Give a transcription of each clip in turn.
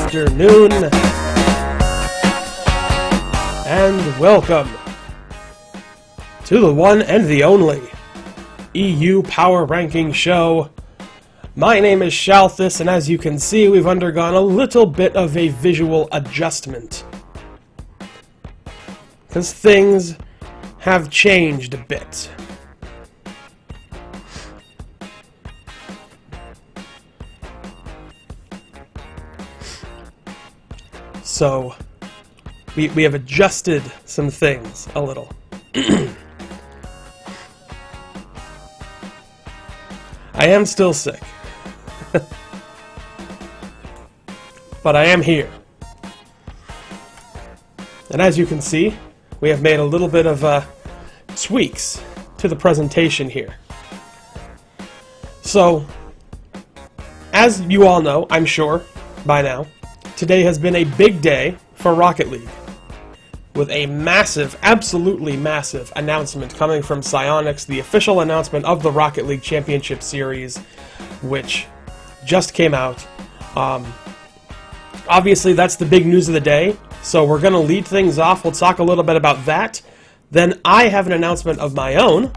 afternoon, and welcome to the one and the only EU Power Ranking Show. My name is Shalthis, and as you can see, we've undergone a little bit of a visual adjustment, because things have changed a bit. So, we have adjusted some things a little. I am still sick. But I am here. And as you can see, we have made a little bit of tweaks to the presentation here. So, as you all know, I'm sure, by now, today has been a big day for Rocket League, with a massive, absolutely massive announcement coming from Psyonix, the official announcement of the Rocket League Championship Series, which just came out. Obviously, that's the big news of the day, so we're going to lead things off. We'll talk a little bit about that. Then I have an announcement of my own,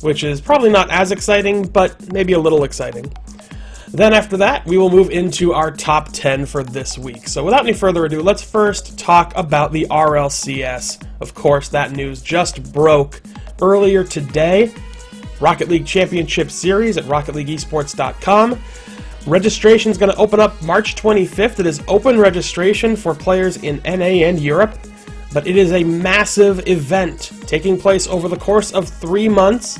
which is probably not as exciting, but maybe a little exciting. Then after that, we will move into our top 10 for this week. So without any further ado, let's first talk about the RLCS. Of course, that news just broke earlier today. Rocket League Championship Series at RocketLeagueEsports.com. Registration is going to open up March 25th. It is open registration for players in NA and Europe, but it is a massive event taking place over the course of 3 months.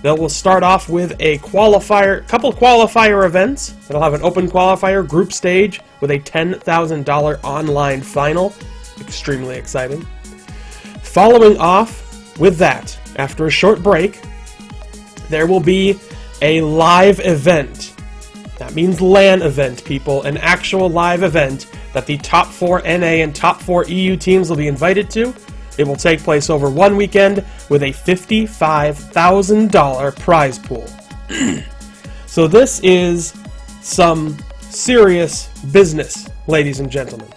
They will start off with a couple qualifier events. It'll have an open qualifier group stage with a $10,000 online final. Extremely exciting. Following off with that, after a short break, there will be a live event. That means LAN event, people. An actual live event that the top 4 NA and top 4 EU teams will be invited to. It will take place over one weekend with a $55,000 prize pool. So this is some serious business, ladies and gentlemen.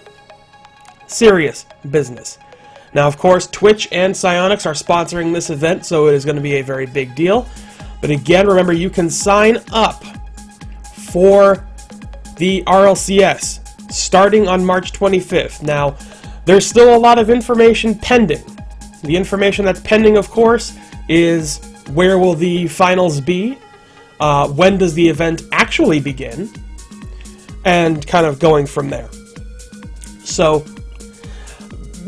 Serious business. Now, of course, Twitch and Psyonix are sponsoring this event, so it is going to be a very big deal. But again, remember, you can sign up for the RLCS starting on March 25th. Now, there's still a lot of information pending. The information that's pending, of course, is where will the finals be, when does the event actually begin, and kind of going from there. So,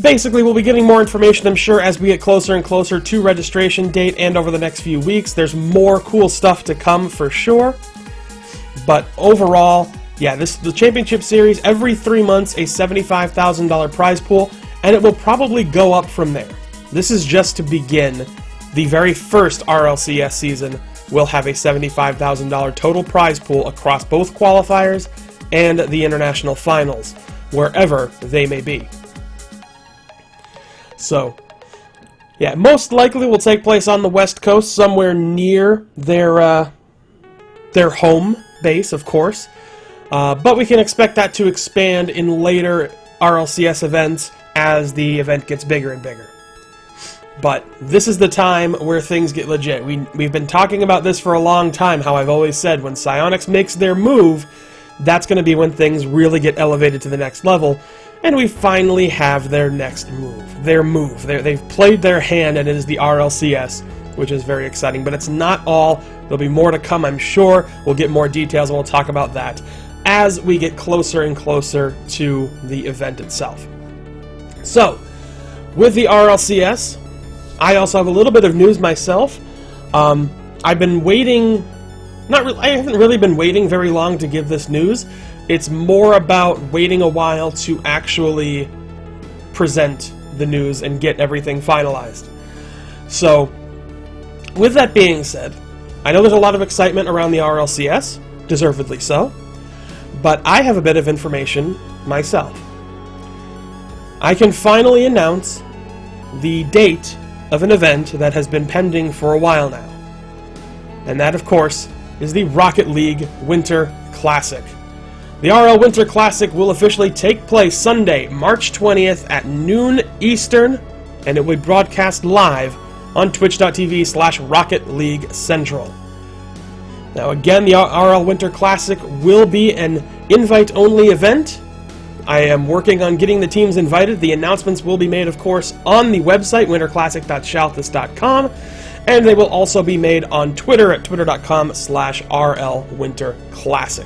basically, we'll be getting more information, I'm sure, as we get closer and closer to registration date and over the next few weeks. There's more cool stuff to come for sure. But overall, yeah, the Championship Series, every 3 months, a $75,000 prize pool, and it will probably go up from there. This is just to begin. The very first RLCS season will have a $75,000 total prize pool across both qualifiers and the international finals, wherever they may be. So, yeah, most likely will take place on the West Coast, somewhere near their home base, of course. But we can expect that to expand in later RLCS events as the event gets bigger and bigger. But this is the time where things get legit. We've been talking about this for a long time, how I've always said when Psyonix makes their move, that's going to be when things really get elevated to the next level. And we finally have their next move. They've played their hand, and it is the RLCS, which is very exciting. But it's not all. There'll be more to come, I'm sure. We'll get more details, and we'll talk about that as we get closer and closer to the event itself. So, with the RLCS, I also have a little bit of news myself. I've been waiting. I haven't really been waiting very long to give this news. It's more about waiting a while to actually present the news and get everything finalized. So, with that being said, I know there's a lot of excitement around the RLCS, deservedly so, but I have a bit of information myself. I can finally announce the date of an event that has been pending for a while now. And that, of course, is the Rocket League Winter Classic. The RL Winter Classic will officially take place Sunday, March 20th at noon Eastern, and it will be broadcast live on twitch.tv/Rocket League Central. Now again, the RL Winter Classic will be an invite-only event. I am working on getting the teams invited. The announcements will be made, of course, on the website, winterclassic.shalthis.com, and they will also be made on Twitter at twitter.com/RLWinterClassic.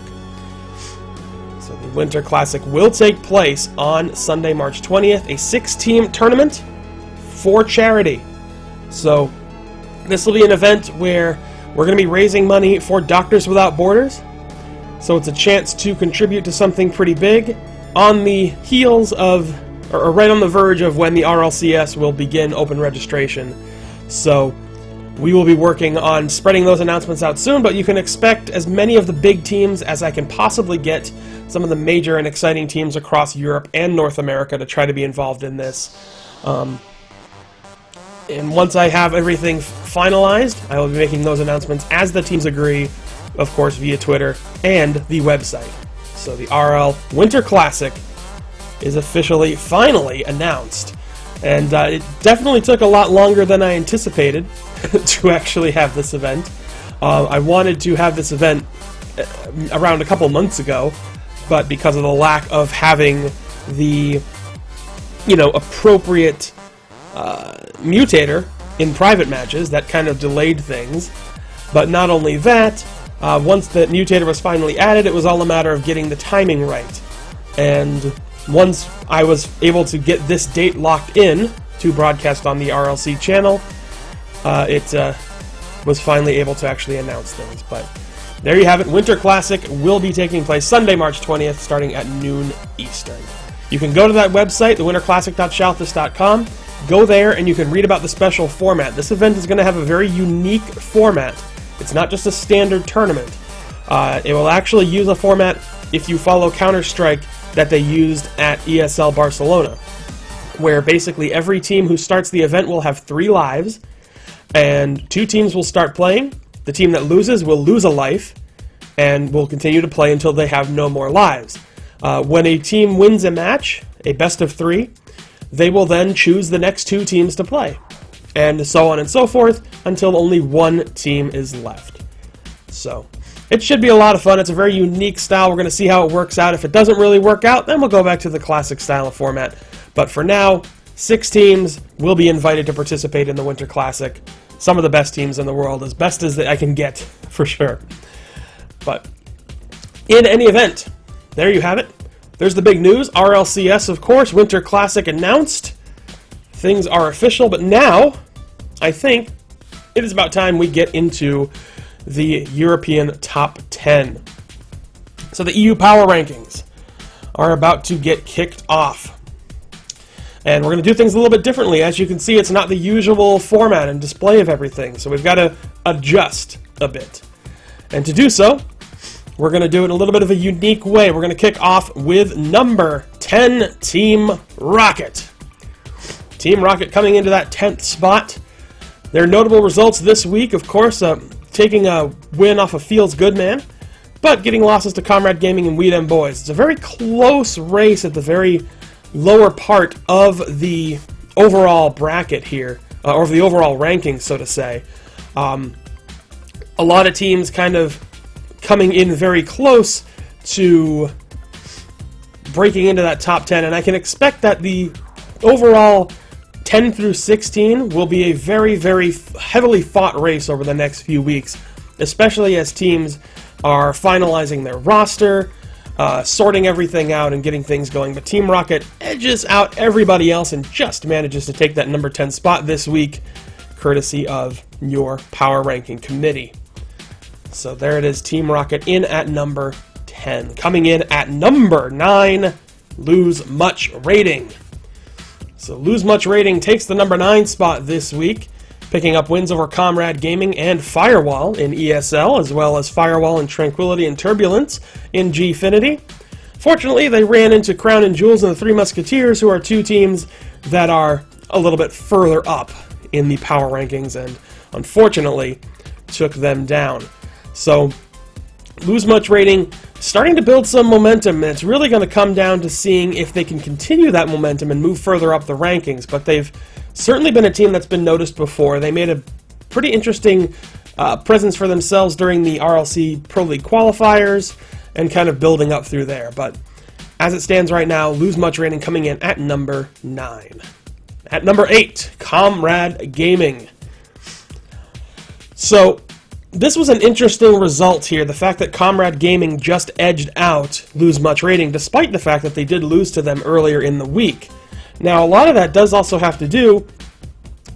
So the Winter Classic will take place on Sunday, March 20th, a 6-team tournament for charity. So this will be an event where we're going to be raising money for Doctors Without Borders. So it's a chance to contribute to something pretty big on the heels of, or right on the verge of when the RLCS will begin open registration. So we will be working on spreading those announcements out soon, but you can expect as many of the big teams as I can possibly get, some of the major and exciting teams across Europe and North America, to try to be involved in this. And once I have everything finalized, I will be making those announcements as the teams agree, of course, via Twitter and the website. So the RL Winter Classic is officially, finally announced. And it definitely took a lot longer than I anticipated to actually have this event. I wanted to have this event around a couple months ago, but because of the lack of having the, appropriate mutator in private matches, that kind of delayed things. But not only that, once the mutator was finally added, it was all a matter of getting the timing right. And once I was able to get this date locked in to broadcast on the RLC channel, it was finally able to actually announce things. But there you have it. Winter Classic will be taking place Sunday, March 20th, starting at noon Eastern. You can go to that website, thewinterclassic.shalthis.com. Go there and you can read about the special format. This event is going to have a very unique format. It's not just a standard tournament. It will actually use a format, if you follow Counter-Strike, that they used at ESL Barcelona, where basically every team who starts the event will have 3 lives, and 2 teams will start playing. The team that loses will lose a life, and will continue to play until they have no more lives. When a team wins a match, a best of 3, they will then choose the next 2 teams to play, and so on and so forth, until only 1 team is left. So it should be a lot of fun. It's a very unique style. We're going to see how it works out. If it doesn't really work out, then we'll go back to the classic style of format. But for now, 6 teams will be invited to participate in the Winter Classic. Some of the best teams in the world, as best as I can get, for sure. But in any event, there you have it. There's the big news. RLCS, of course, Winter Classic announced. Things are official, but now I think it is about time we get into the European Top 10. So the EU Power Rankings are about to get kicked off. And we're going to do things a little bit differently. As you can see, it's not the usual format and display of everything, so we've got to adjust a bit. And to do so, we're going to do it in a little bit of a unique way. We're going to kick off with number 10, Team Rocket. Team Rocket coming into that 10th spot. Their notable results this week, of course, taking a win off of Feels Good Man, but getting losses to Comrade Gaming and Weed Boys. It's a very close race at the very lower part of the overall bracket here, or the overall rankings, so to say. A lot of teams kind of coming in very close to breaking into that top 10, and I can expect that the overall 10 through 16 will be a very, very heavily fought race over the next few weeks, especially as teams are finalizing their roster, sorting everything out and getting things going. But Team Rocket edges out everybody else and just manages to take that number 10 spot this week, courtesy of your power ranking committee. So there it is, Team Rocket in at number 10. Coming in at number 9, Lose Much Rating. So Lose Much Rating takes the number 9 spot this week, picking up wins over Comrade Gaming and Firewall in ESL, as well as Firewall and Tranquility and Turbulence in Gfinity. Fortunately, they ran into Crown and Jewels and the Three Musketeers, who are 2 teams that are a little bit further up in the power rankings, and unfortunately took them down. So Lose Much Rating starting to build some momentum, and it's really going to come down to seeing if they can continue that momentum and move further up the rankings. But they've certainly been a team that's been noticed before. They made a pretty interesting presence for themselves during the RLC Pro League qualifiers and kind of building up through there. But as it stands right now, Lose Much Rating coming in at number 9. At number 8, Comrade Gaming. So this was an interesting result here, the fact that Comrade Gaming just edged out Lose Much Rating, despite the fact that they did lose to them earlier in the week. Now, a lot of that does also have to do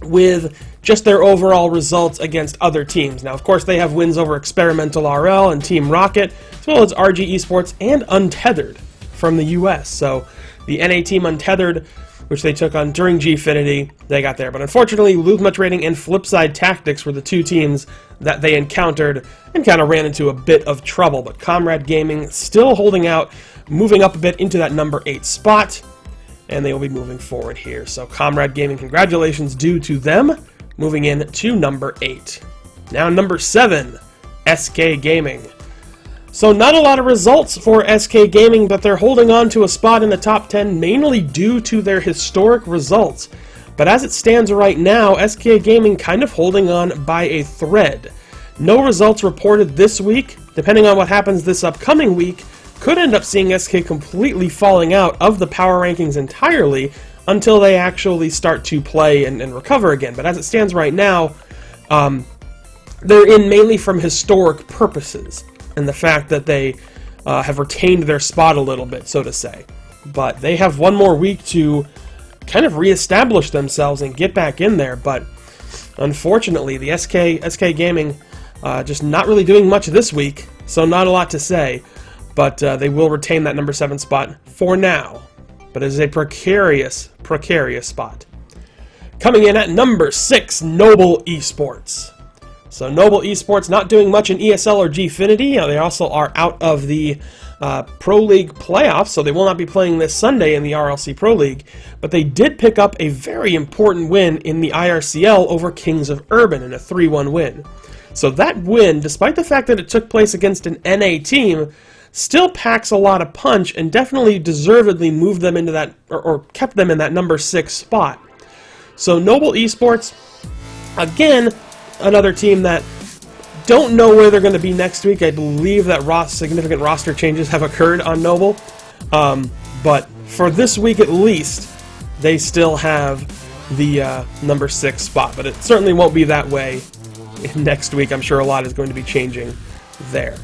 with just their overall results against other teams. Now, of course, they have wins over Experimental RL and Team Rocket, as well as RG Esports and Untethered from the US. So the NA team Untethered, which they took on during Gfinity, they got there. But unfortunately, Lose Much Rating and Flipside Tactics were the two teams that they encountered and kind of ran into a bit of trouble. But Comrade Gaming still holding out, moving up a bit into that number 8 spot, and they will be moving forward here. So Comrade Gaming, congratulations due to them, moving in to number 8. Now number 7, SK Gaming. So not a lot of results for SK Gaming, but they're holding on to a spot in the top 10 mainly due to their historic results. But as it stands right now, SK Gaming kind of holding on by a thread. No results reported this week. Depending on what happens this upcoming week, could end up seeing SK completely falling out of the power rankings entirely until they actually start to play and recover again. But as it stands right now, they're in mainly from historic purposes, and the fact that they have retained their spot a little bit, so to say. But they have one more week to kind of reestablish themselves and get back in there, but unfortunately, the SK Gaming just not really doing much this week, so not a lot to say, but they will retain that number 7 spot for now. But it is a precarious spot. Coming in at number 6, Noble Esports. So Noble Esports not doing much in ESL or Gfinity. They also are out of the Pro League playoffs, so they will not be playing this Sunday in the RLC Pro League. But they did pick up a very important win in the IRCL over Kings of Urban in a 3-1 win. So that win, despite the fact that it took place against an NA team, still packs a lot of punch and definitely deservedly moved them into that, or kept them in that number 6 spot. So Noble Esports, again, another team that don't know where they're going to be next week. I believe that significant roster changes have occurred on Noble. But for this week at least, they still have the number 6 spot. But it certainly won't be that way next week. I'm sure a lot is going to be changing there.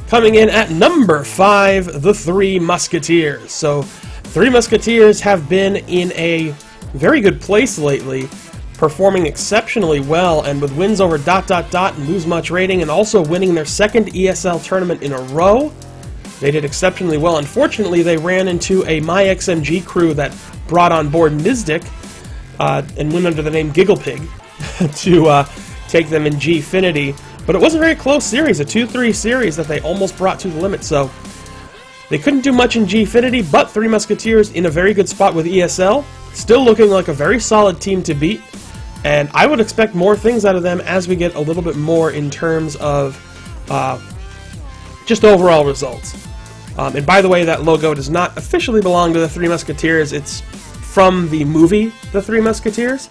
Coming in at number 5, the Three Musketeers. So, Three Musketeers have been in a very good place lately, performing exceptionally well, and with wins over ... and Lose Much Rating, and also winning their second ESL tournament in a row, they did exceptionally well. Unfortunately, they ran into a MyXMG crew that brought on board Nizdik, and went under the name Gigglepig, to take them in Gfinity. But it was a very close series, a 2-3 series that they almost brought to the limit, so they couldn't do much in Gfinity, but Three Musketeers in a very good spot with ESL, still looking like a very solid team to beat, and I would expect more things out of them as we get a little bit more in terms of just overall results. And by the way, that logo does not officially belong to the Three Musketeers, it's from the movie The Three Musketeers.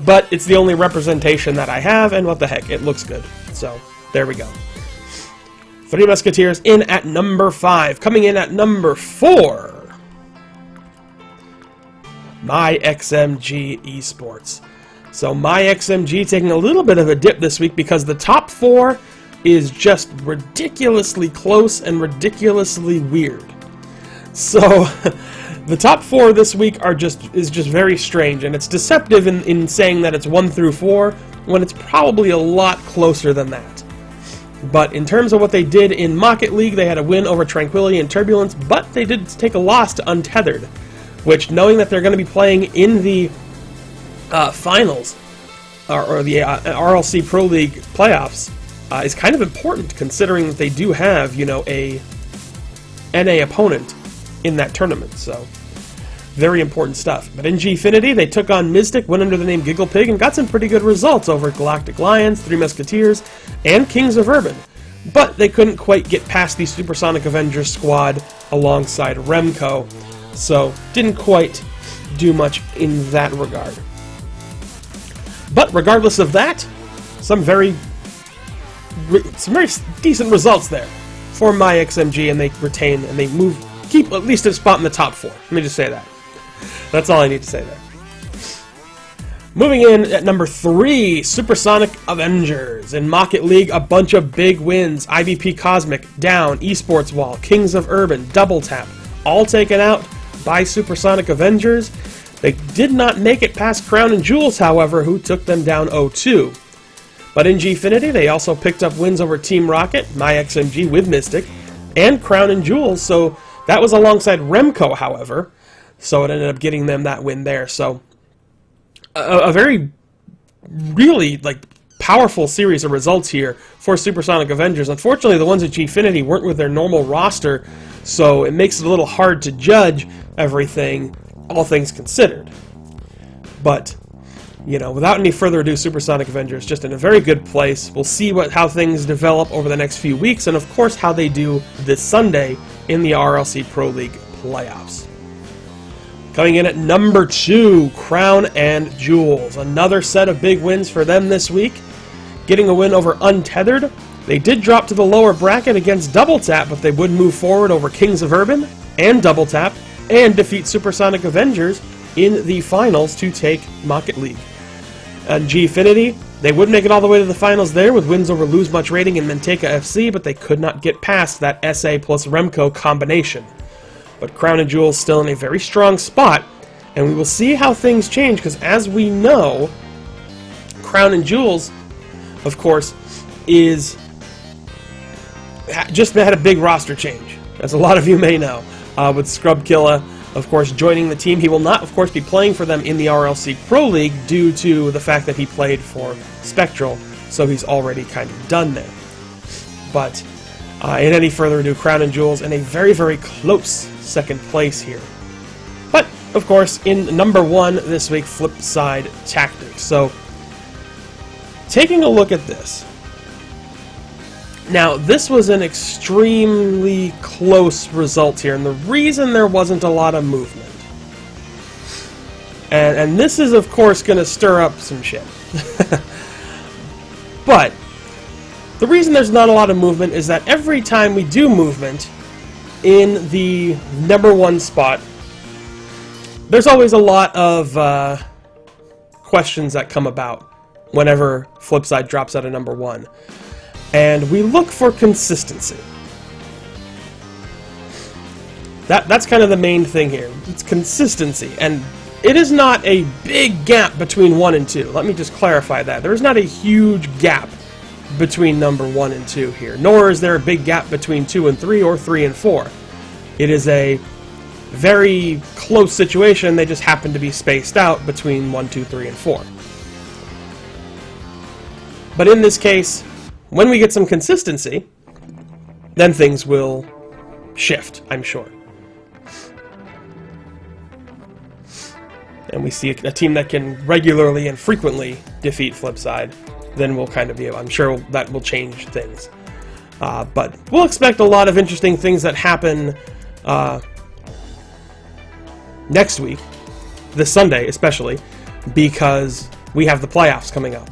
But it's the only representation that I have, and what the heck, it looks good. So, there we go. Three Musketeers in at number 5. Coming in at number 4, MyXMG Esports. So, MyXMG taking a little bit of a dip this week because the top 4 is just ridiculously close and ridiculously weird. So, the top 4 this week is just very strange, and it's deceptive in saying that it's 1 through 4, when it's probably a lot closer than that. But in terms of what they did in Mocket League, they had a win over Tranquility and Turbulence, but they did take a loss to Untethered, which, knowing that they're going to be playing in the finals, or the RLC Pro League playoffs, is kind of important, considering that they do have, a NA opponent in that tournament. So Very important stuff. But in Gfinity, they took on Mystic, went under the name Giggle Pig, and got some pretty good results over Galactic Lions, Three Musketeers, and Kings of Urban. But they couldn't quite get past the Supersonic Avengers squad alongside Remco, so didn't quite do much in that regard. But regardless of that, some very decent results there for MyXMG, and they retain and they keep at least a spot in the top 4. Let me just say that. That's all I need to say there. Moving in at number 3, Supersonic Avengers. In Mocket League, a bunch of big wins. IBP Cosmic, Down, Esports Wall, Kings of Urban, Double Tap, all taken out by Supersonic Avengers. They did not make it past Crown and Jewels, however, who took them down 0-2. But in Gfinity, they also picked up wins over Team Rocket, MyXMG with Mystic, and Crown and Jewels, so that was alongside Remco, however, so it ended up getting them that win there. So a very, really, powerful series of results here for Supersonic Avengers. Unfortunately, the ones at Gfinity weren't with their normal roster, so it makes it a little hard to judge everything, all things considered. But, you know, without any further ado, Supersonic Avengers just in a very good place. We'll see how things develop over the next few weeks, and of course how they do this Sunday in the RLC Pro League playoffs. Coming in at number 2, Crown and Jewels. Another set of big wins for them this week. Getting a win over Untethered. They did drop to the lower bracket against Double Tap, but they would move forward over Kings of Urban and Double Tap and defeat Supersonic Avengers in the finals to take Mocket League. And Gfinity, they would make it all the way to the finals there with wins over Lose Much Rating and Manteca FC, but they could not get past that SA plus Remco combination. But Crown and Jewels still in a very strong spot, and we will see how things change, because as we know, Crown and Jewels, of course, just had a big roster change, as a lot of you may know, with Scrubkilla, of course, joining the team. He will not, of course, be playing for them in the RLC Pro League due to the fact that he played for Spectral, so he's already kind of done there. But in any further ado, Crown and Jewels in a very, very close second place here. But, of course, in number 1 this week, Flipside Tactics. So, taking a look at this. Now, this was an extremely close result here, and the reason there wasn't a lot of movement, and this is, of course, going to stir up some shit. But the reason there's not a lot of movement is that every time we do movement in the number 1 spot, there's always a lot of questions that come about whenever Flipside drops out of number 1. And we look for consistency. That's kind of the main thing here. It's consistency. And it is not a big gap between 1 and 2. Let me just clarify that. There is not a huge gap between number 1 and 2 here. Nor is there a big gap between 2 and 3 or 3 and 4. It is a very close situation. They just happen to be spaced out between 1, 2, 3, and 4. But in this case, when we get some consistency, then things will shift, I'm sure. And we see a team that can regularly and frequently defeat Flipside, then we'll kind of be able, I'm sure that will change things. But we'll expect a lot of interesting things that happen next week, this Sunday especially, because we have the playoffs coming up,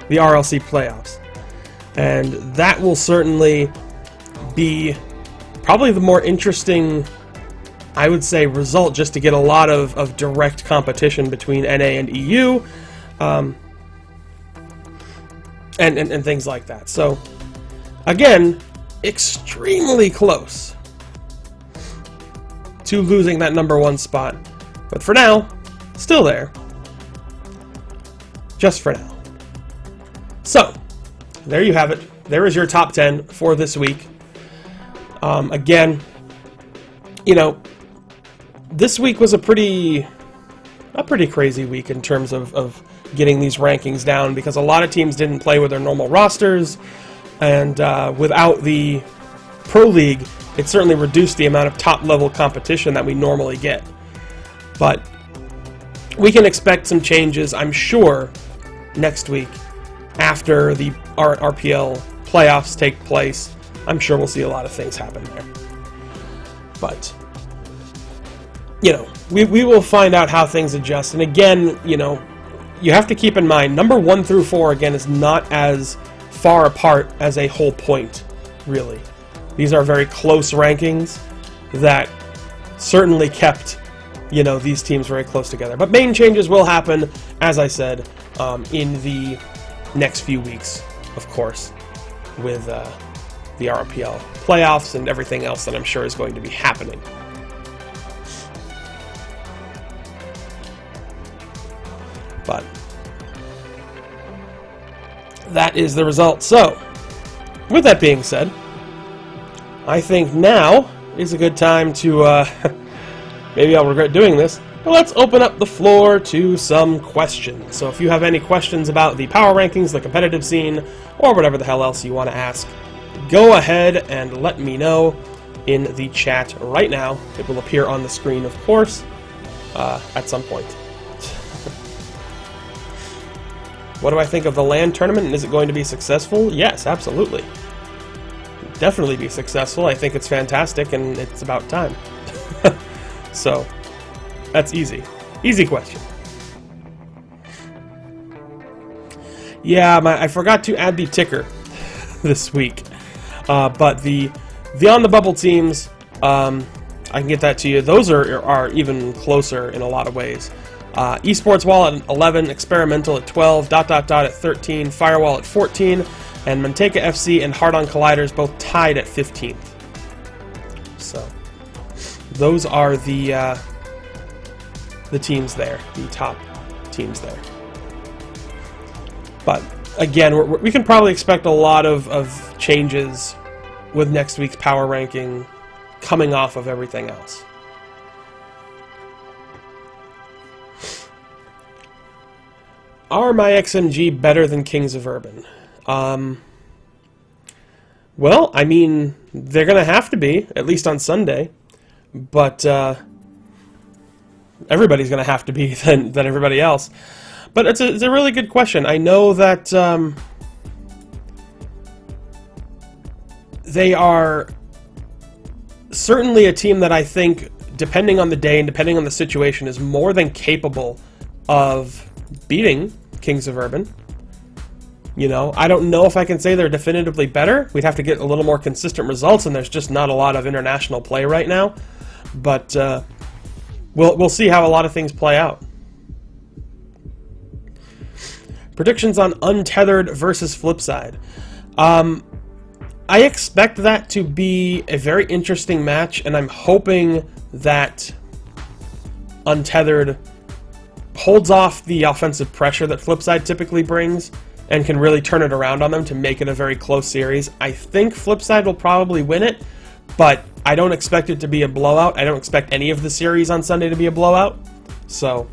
the RLC playoffs. And that will certainly be probably the more interesting, I would say, result, just to get a lot of direct competition between NA and EU, and things like that. So, again, extremely close to losing that number 1 spot. But for now, still there. Just for now. So, there you have it. There is your top 10 for this week. Again, you know, this week was a pretty crazy week in terms of getting these rankings down, because a lot of teams didn't play with their normal rosters, and without the Pro League, it certainly reduced the amount of top-level competition that we normally get. But we can expect some changes, I'm sure, next week after the RPL playoffs take place. I'm sure we'll see a lot of things happen there. But, you know, we will find out how things adjust. And again, you know, you have to keep in mind, number 1 through 4, again, is not as far apart as a whole point, really. These are very close rankings that certainly kept, you know, these teams very close together. But main changes will happen, as I said, in the next few weeks, of course, with the RPL playoffs and everything else that I'm sure is going to be happening. But that is the result. So, with that being said, I think now is a good time to, maybe I'll regret doing this, but let's open up the floor to some questions. So if you have any questions about the power rankings, the competitive scene, or whatever the hell else you want to ask, go ahead and let me know in the chat right now. It will appear on the screen, of course, at some point. What do I think of the LAN tournament, and is it going to be successful? Yes, absolutely. Definitely be successful. I think it's fantastic, and it's about time. So, that's easy. Easy question. Yeah, I forgot to add the ticker this week. But the on the bubble teams, I can get that to you. Those are even closer in a lot of ways. Esports Wall at 11, Experimental at 12, ... at 13, Firewall at 14, and Manteca FC and Hard On Colliders both tied at 15th. So, those are the teams there, the top teams there. But again, we can probably expect a lot of changes with next week's power ranking coming off of everything else. Are my XMG better than Kings of Urban? Well, I mean, they're going to have to be, at least on Sunday. But everybody's going to have to be than everybody else. But it's a really good question. I know that they are certainly a team that I think, depending on the day and depending on the situation, is more than capable of beating Kings of Urban. You know, I don't know if I can say they're definitively better. We'd have to get a little more consistent results, and there's just not a lot of international play right now. But we'll see how a lot of things play out. Predictions on Untethered versus Flipside. I expect that to be a very interesting match, and I'm hoping that Untethered holds off the offensive pressure that Flipside typically brings and can really turn it around on them to make it a very close series. I think Flipside will probably win it, but I don't expect it to be a blowout. I don't expect any of the series on Sunday to be a blowout. So,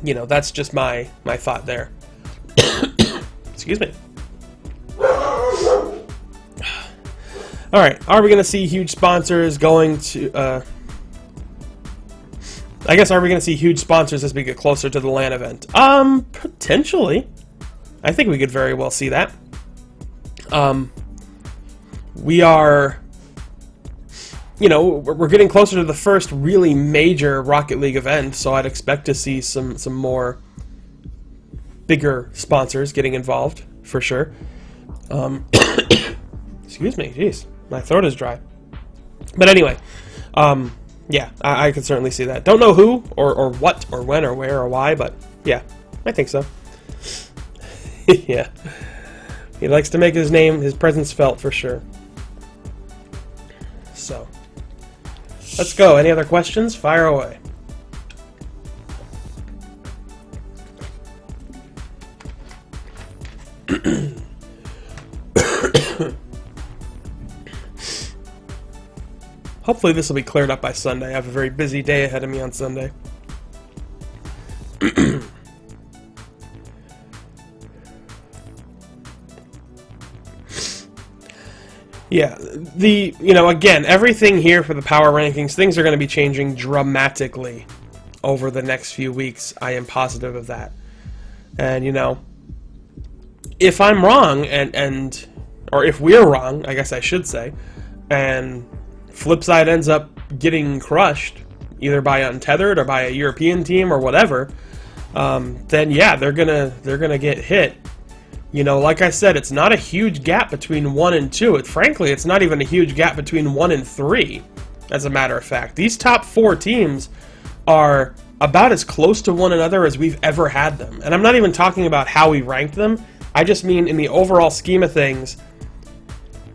you know, that's just my thought there. Excuse me. Alright, are we going to see huge sponsors going to... I guess, are we going to see huge sponsors as we get closer to the LAN event? Potentially. I think we could very well see that. We are... You know, we're getting closer to the first really major Rocket League event, so I'd expect to see some more bigger sponsors getting involved, for sure. Excuse me, jeez. My throat is dry. But anyway, yeah, I could certainly see that. Don't know who, or what, or when, or where, or why, but yeah, I think so. Yeah. He likes to make his name, his presence felt, for sure. So, let's go. Any other questions? Fire away. Hopefully this will be cleared up by Sunday. I have a very busy day ahead of me on Sunday. Yeah, you know, again, everything here for the power rankings, things are going to be changing dramatically over the next few weeks. I am positive of that. And, you know, if I'm wrong, or if we're wrong, I guess I should say, and Flipside ends up getting crushed, either by Untethered or by a European team or whatever, then yeah, they're gonna get hit. You know, like I said, it's not a huge gap between 1 and 2. Frankly, it's not even a huge gap between 1 and 3, as a matter of fact. These top 4 teams are about as close to one another as we've ever had them. And I'm not even talking about how we ranked them. I just mean in the overall scheme of things,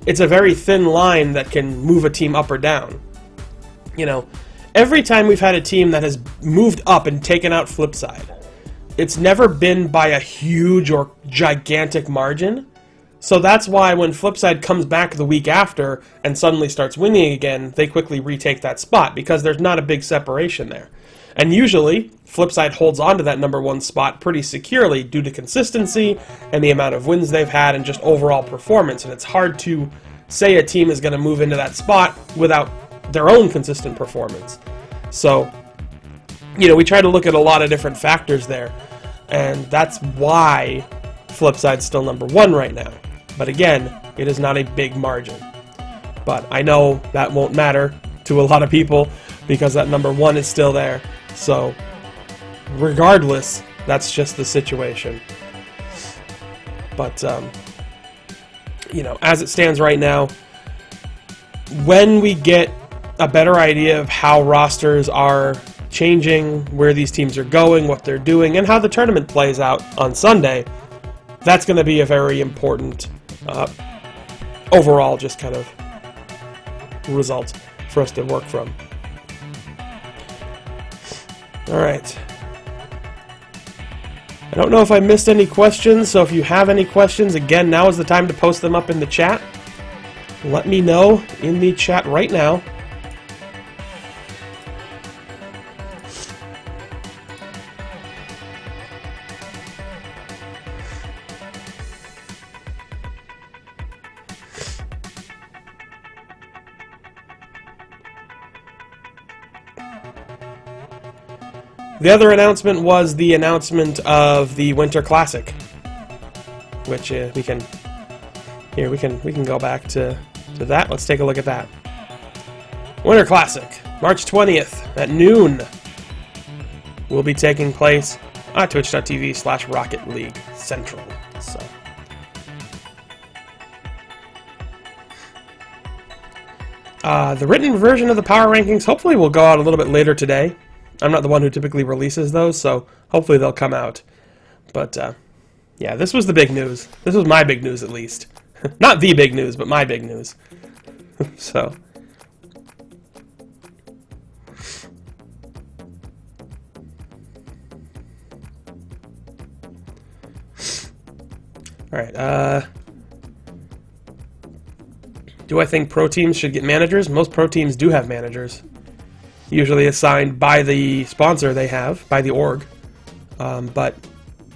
it's a very thin line that can move a team up or down. You know, every time we've had a team that has moved up and taken out Flipside, it's never been by a huge or gigantic margin. So that's why when Flipside comes back the week after and suddenly starts winning again, they quickly retake that spot, because there's not a big separation there. And usually, Flipside holds on to that number 1 spot pretty securely due to consistency and the amount of wins they've had and just overall performance. And it's hard to say a team is going to move into that spot without their own consistent performance. So, you know, we try to look at a lot of different factors there. And that's why Flipside's still number 1 right now. But again, it is not a big margin. But I know that won't matter to a lot of people because that number 1 is still there. So, regardless, that's just the situation. But, you know, as it stands right now, when we get a better idea of how rosters are changing, where these teams are going, what they're doing, and how the tournament plays out on Sunday, that's going to be a very important overall just kind of result for us to work from. Alright. I don't know if I missed any questions, so if you have any questions, again, now is the time to post them up in the chat. Let me know in the chat right now. The other announcement was the announcement of the Winter Classic, which we can go back to that. Let's take a look at that. Winter Classic, March 20th at noon, will be taking place on twitch.tv/Rocket League Central. So, the written version of the power rankings hopefully will go out a little bit later today. I'm not the one who typically releases those, so hopefully they'll come out. But, yeah, this was the big news. This was my big news, at least. Not the big news, but my big news. So. Alright, do I think pro teams should get managers? Most pro teams do have managers. Usually assigned by the sponsor they have, by the org. But,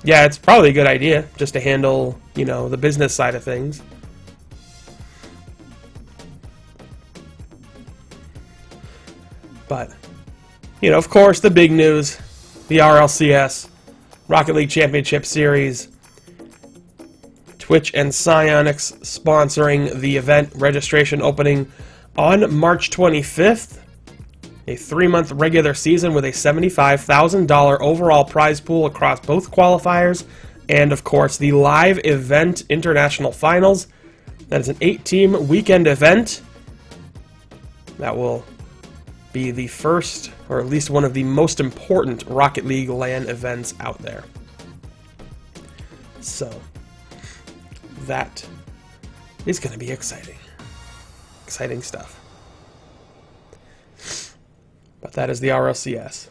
yeah, it's probably a good idea just to handle, you know, the business side of things. But, you know, of course, the big news, the RLCS, Rocket League Championship Series, Twitch and Psyonix sponsoring the event, registration opening on March 25th. A 3-month regular season with a $75,000 overall prize pool across both qualifiers, and of course the live event international finals. That is an 8-team weekend event that will be the first, or at least one of the most important Rocket League LAN events out there. So, that is going to be exciting. Exciting stuff. But that is the RLCS.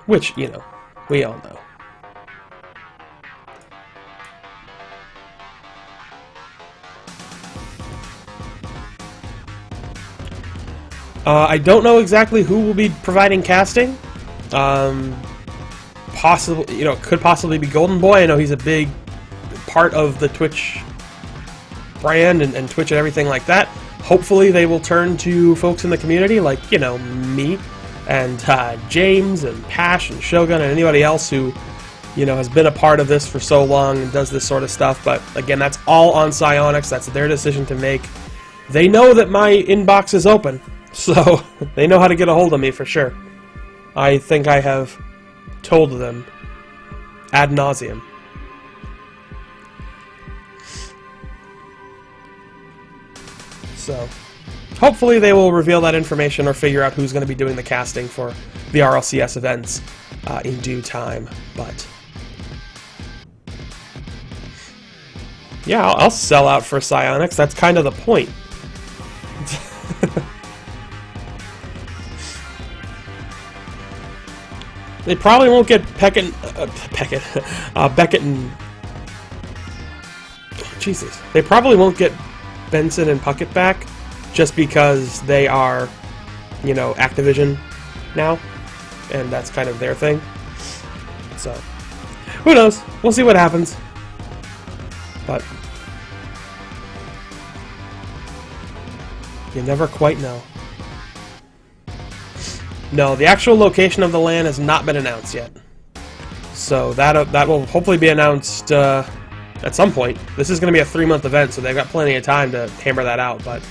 Which, you know, we all know. I don't know exactly who will be providing casting. Possibly, you know, could possibly be Golden Boy. I know he's a big part of the Twitch brand and Twitch and everything like that. Hopefully they will turn to folks in the community like, you know, me, And James and Pash and Shogun and anybody else who, you know, has been a part of this for so long and does this sort of stuff. But again, that's all on Psyonix. That's their decision to make. They know that my inbox is open, so they know how to get a hold of me for sure. I think I have told them ad nauseum. So hopefully they will reveal that information or figure out who's going to be doing the casting for the RLCS events in due time. But yeah, I'll sell out for Psyonix. That's kind of the point. They probably won't get Beckett and... Jesus. They probably won't get Benson and Puckett back just because they are, you know, Activision now, and that's kind of their thing. So, who knows? We'll see what happens. But you never quite know. No, the actual location of the LAN has not been announced yet. So that will hopefully be announced at some point. This is going to be a 3-month event, so they've got plenty of time to hammer that out. But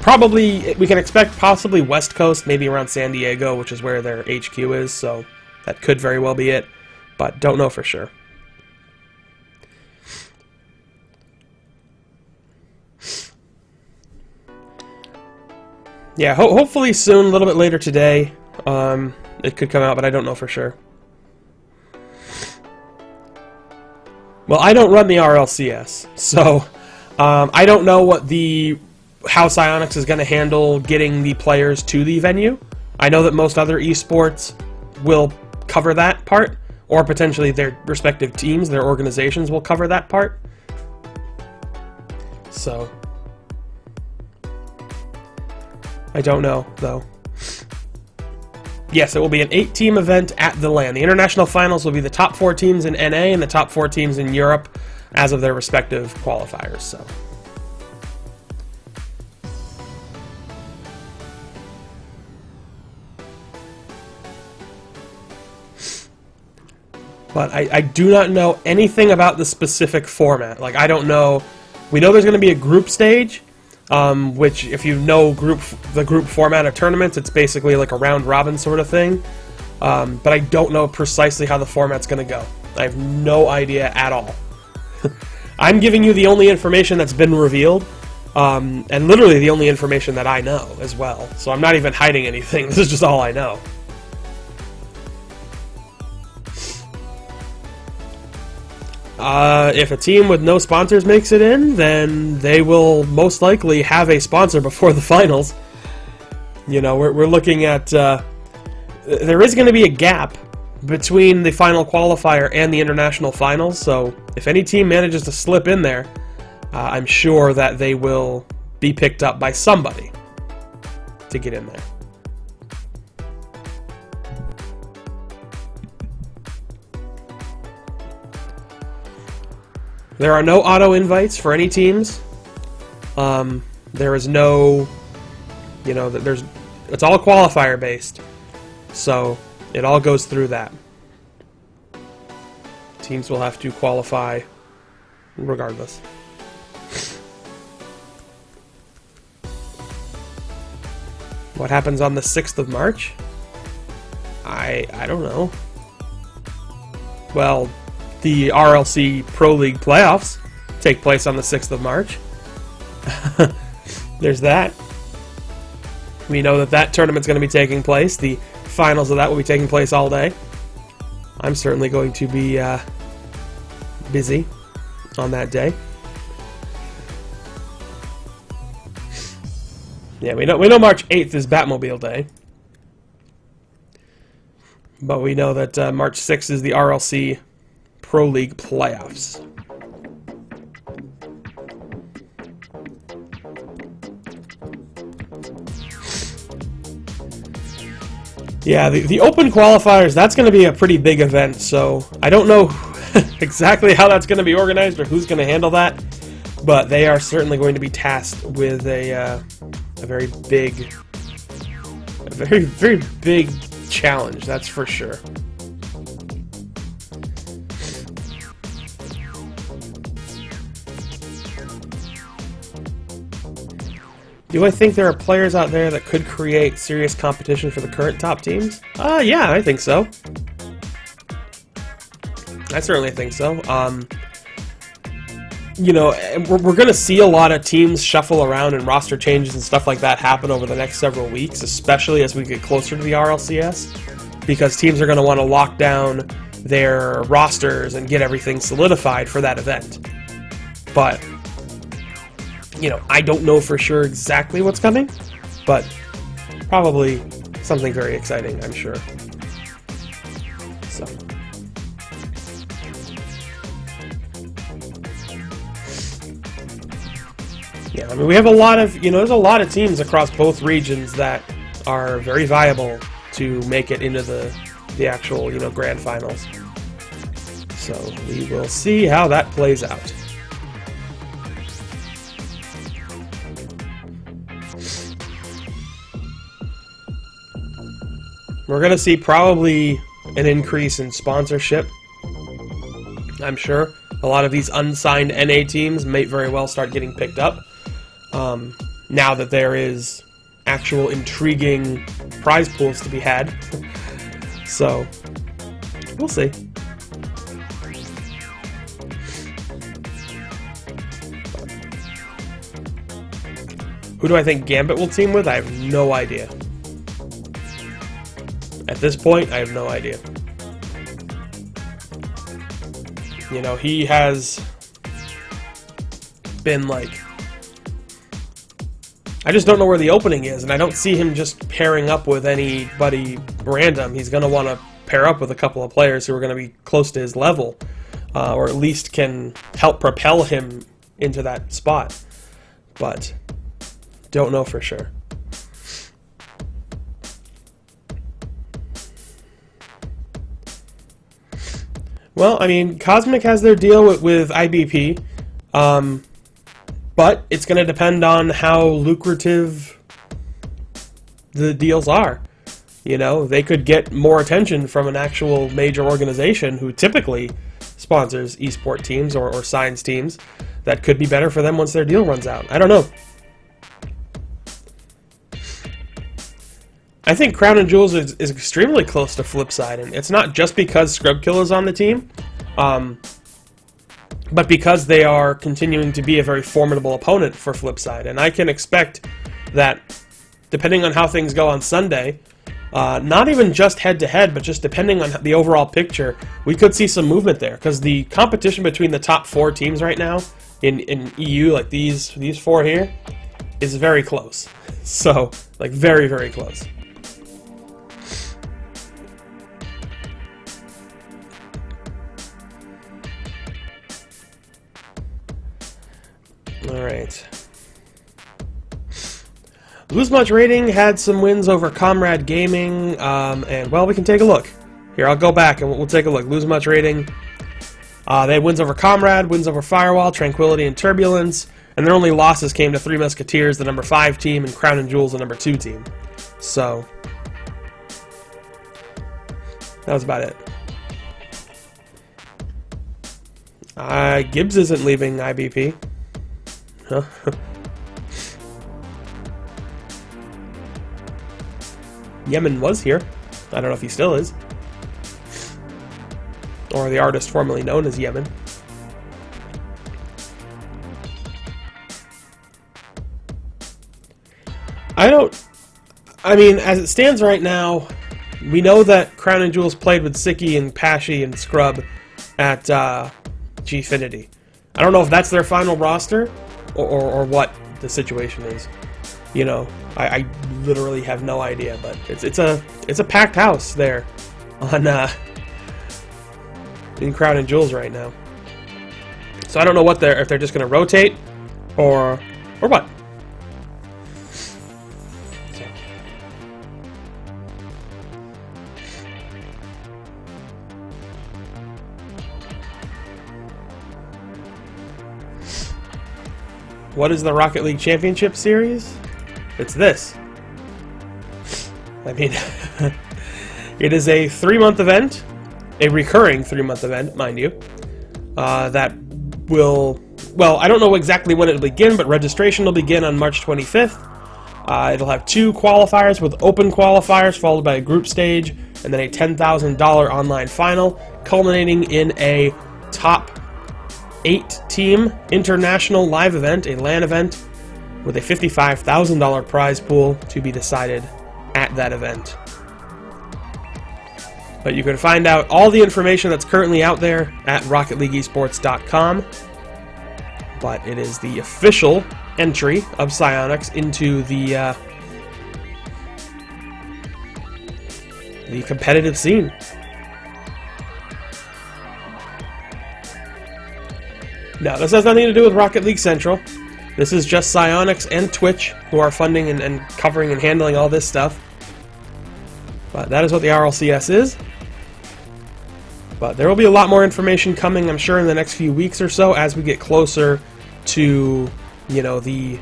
probably we can expect possibly West Coast, maybe around San Diego, which is where their HQ is. So that could very well be it, but don't know for sure. Yeah, hopefully soon, a little bit later today, it could come out, but I don't know for sure. Well, I don't run the RLCS, so I don't know how Psyonix is going to handle getting the players to the venue. I know that most other esports will cover that part, or potentially their respective teams, their organizations will cover that part. So I don't know, though. Yes, it will be an 8-team event at the LAN. The international finals will be the top 4 teams in NA and the top 4 teams in Europe as of their respective qualifiers. So, but I do not know anything about the specific format. Like, I don't know. We know there's going to be a group stage. Which, if you know the group format of tournaments, it's basically like a round-robin sort of thing. But I don't know precisely how the format's going to go. I have no idea at all. I'm giving you the only information that's been revealed, and literally the only information that I know as well. So I'm not even hiding anything. This is just all I know. If a team with no sponsors makes it in, then they will most likely have a sponsor before the finals. You know, we're looking at... there is going to be a gap between the final qualifier and the international finals, so if any team manages to slip in there, I'm sure that they will be picked up by somebody to get in there. There are no auto invites for any teams. There is no, you know, it's all qualifier based. So it all goes through that. Teams will have to qualify regardless. What happens on the 6th of March? I don't know. Well, the RLC Pro League playoffs take place on the 6th of March. There's that. We know that tournament's going to be taking place. The finals of that will be taking place all day. I'm certainly going to be busy on that day. Yeah, we know March 8th is Batmobile Day. But we know that March 6th is the RLC Pro League playoffs. Yeah, the open qualifiers, that's going to be a pretty big event, so I don't know exactly how that's going to be organized or who's going to handle that, but they are certainly going to be tasked with a very big very, very big challenge, that's for sure. Do I think there are players out there that could create serious competition for the current top teams? Yeah, I think so. I certainly think so. You know, we're going to see a lot of teams shuffle around and roster changes and stuff like that happen over the next several weeks, especially as we get closer to the RLCS, because teams are going to want to lock down their rosters and get everything solidified for that event. But, you know, I don't know for sure exactly what's coming, but probably something very exciting, I'm sure. So. Yeah, I mean, we have a lot of, you know, there's a lot of teams across both regions that are very viable to make it into the actual, you know, grand finals. So we will see how that plays out. We're going to see probably an increase in sponsorship, I'm sure. A lot of these unsigned NA teams may very well start getting picked up. Now that there is actual intriguing prize pools to be had. So, we'll see. Who do I think Gambit will team with? I have no idea. At this point, I have no idea. You know, he has been like... I just don't know where the opening is, and I don't see him just pairing up with anybody random. He's going to want to pair up with a couple of players who are going to be close to his level, or at least can help propel him into that spot. But don't know for sure. Well, I mean, Cosmic has their deal with IBP, but it's going to depend on how lucrative the deals are. You know, they could get more attention from an actual major organization who typically sponsors esport teams or signs teams. That could be better for them once their deal runs out. I don't know. I think Crown and Jewels is extremely close to Flipside, and it's not just because Scrubkill is on the team, but because they are continuing to be a very formidable opponent for Flipside. And I can expect that, depending on how things go on Sunday, not even just head-to-head, but just depending on the overall picture, we could see some movement there, because the competition between the top 4 teams right now in EU, like these 4 here, is very close. So, like, very, very close. Alright. Lose Much Rating had some wins over Comrade Gaming, and, well, we can take a look. Here, I'll go back and we'll take a look. Lose Much Rating. They had wins over Comrade, wins over Firewall, Tranquility, and Turbulence, and their only losses came to Three Musketeers, the number 5 team, and Crown and Jewels, the number 2 team. So, that was about it. Gibbs isn't leaving IBP. Huh? Yemen was here. I don't know if he still is. Or the artist formerly known as Yemen. I mean, as it stands right now, we know that Crown and Jewels played with Siki and Pashy and Scrub at Gfinity. I don't know if that's their final roster or what the situation is. You know, I literally have no idea, but it's a packed house there on in Crown and Jewels right now. So I don't know what if they're just going to rotate or what. So. What is the Rocket League Championship Series? It's this. I mean, it is a 3-month event, a recurring 3-month event, mind you, that will, well, I don't know exactly when it'll begin, but registration will begin on March 25th. It'll have 2 qualifiers with open qualifiers, followed by a group stage, and then a $10,000 online final, culminating in a top 8-team international live event, a LAN event, with a $55,000 prize pool to be decided at that event. But you can find out all the information that's currently out there at RocketLeagueEsports.com. But it is the official entry of Psyonix into the competitive scene. Now, this has nothing to do with Rocket League Central. This is just Psyonix and Twitch who are funding and covering and handling all this stuff. But that is what the RLCS is. But there will be a lot more information coming, I'm sure, in the next few weeks or so as we get closer to, you know, the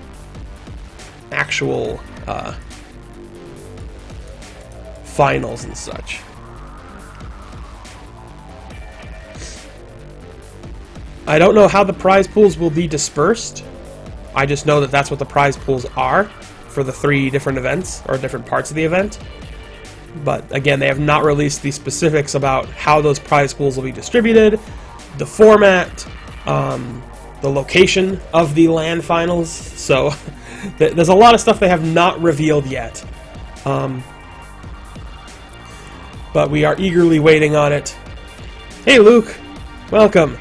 actual finals and such. I don't know how the prize pools will be dispersed. I just know that that's what the prize pools are for the 3 different events, or different parts of the event. But again, they have not released the specifics about how those prize pools will be distributed, the format, the location of the LAN finals. So there's a lot of stuff they have not revealed yet. But we are eagerly waiting on it. Hey Luke, welcome.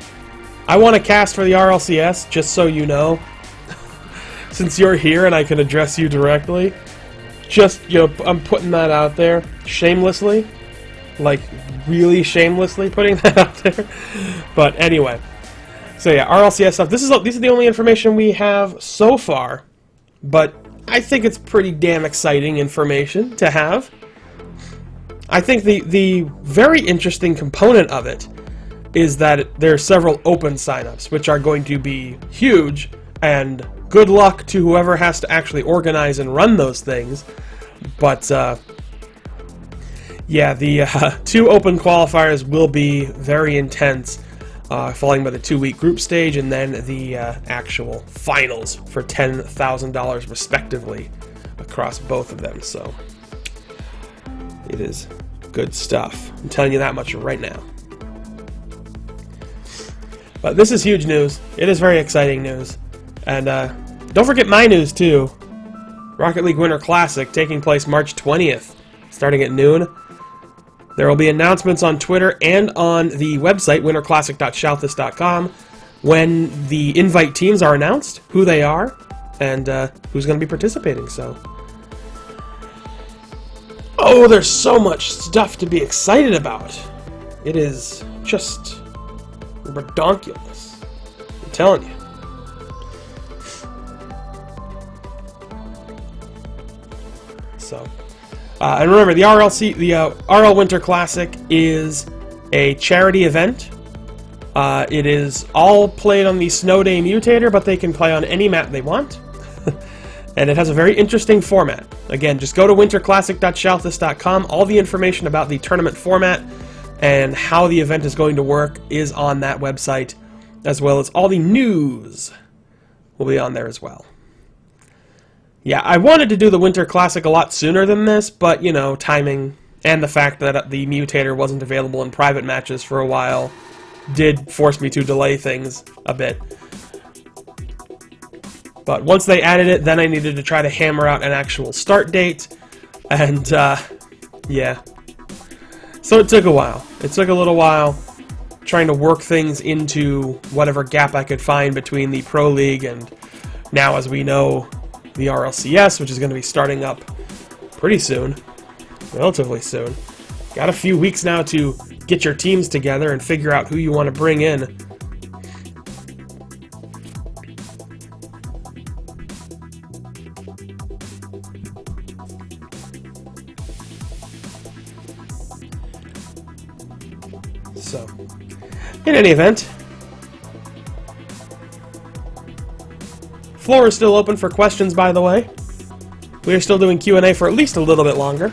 I want to cast for the RLCS, just so you know. Since you're here and I can address you directly. Just, you know, I'm putting that out there. Shamelessly. Like, really shamelessly putting that out there. But anyway. So yeah, RLCS stuff. This is the only information we have so far. But I think it's pretty damn exciting information to have. I think the very interesting component of it is that there are several open signups, which are going to be huge, and good luck to whoever has to actually organize and run those things. But yeah, the 2 open qualifiers will be very intense, following by the 2-week group stage, and then the actual finals for $10,000 respectively across both of them. So it is good stuff. I'm telling you that much right now. But this is huge news. It is very exciting news. And don't forget my news, too. Rocket League Winter Classic taking place March 20th, starting at noon. There will be announcements on Twitter and on the website, winterclassic.shalthis.com, when the invite teams are announced, who they are, and who's going to be participating. So, oh, there's so much stuff to be excited about. It is just redonkulous. I'm telling you. So, and remember, the RL Winter Classic is a charity event. It is all played on the Snow Day Mutator, but they can play on any map they want. And it has a very interesting format. Again, just go to winterclassic.shalthis.com. All the information about the tournament format and how the event is going to work is on that website, as well as all the news will be on there as well. Yeah, I wanted to do the Winter Classic a lot sooner than this, but, you know, timing and the fact that the Mutator wasn't available in private matches for a while did force me to delay things a bit. But once they added it, then I needed to try to hammer out an actual start date, and, yeah. So it took a while. It took a little while trying to work things into whatever gap I could find between the Pro League and now, as we know, the RLCS, which is going to be starting up pretty soon, relatively soon. Got a few weeks now to get your teams together and figure out who you want to bring in. So, in any event, floor is still open for questions, by the way. We are still doing Q&A for at least a little bit longer.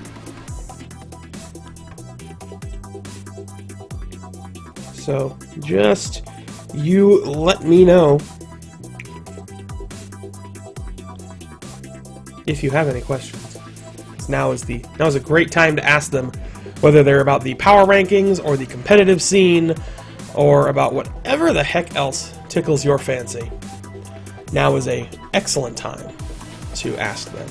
So just you let me know if you have any questions. Now is a great time to ask them, whether they're about the power rankings or the competitive scene or about whatever the heck else tickles your fancy. Now is an excellent time to ask them.